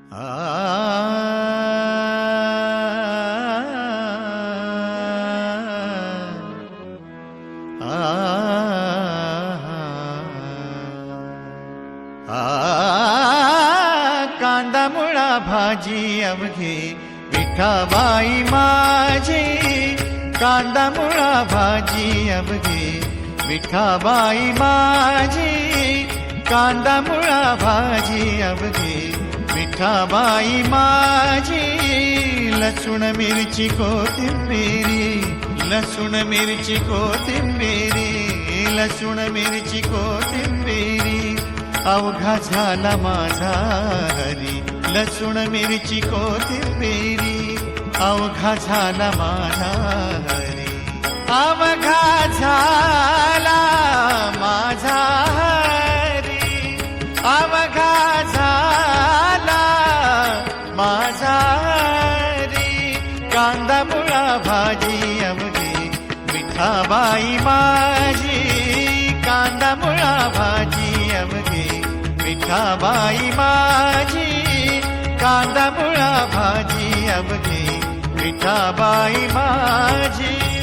कांदा मुळा भाजी अवघी विठाबाई माझी, कांदा मुळा भाजी अवघी विठाबाई माझी, कांदा मुळा भाजी अवघी विठाबाई माझी. लसूण मिरची कोथिंबिरी, लसूण मिरची कोथिंबिरी, लसूण मिरची कोथिंबिरी अवघा झाला माझा हरी. लसूण मिरची कोथिंबिरी अवघा झाला माझा हरी. अवघा झाला माझा हरी, अवघा झाला माझा हरी. कांदा मुळा भाजी अवघी विठाबाई माझी, कांदा मुळा भाजी अवघी विठाबाई माझी, कांदा मुळा भाजी अवघी विठाबाई माझी.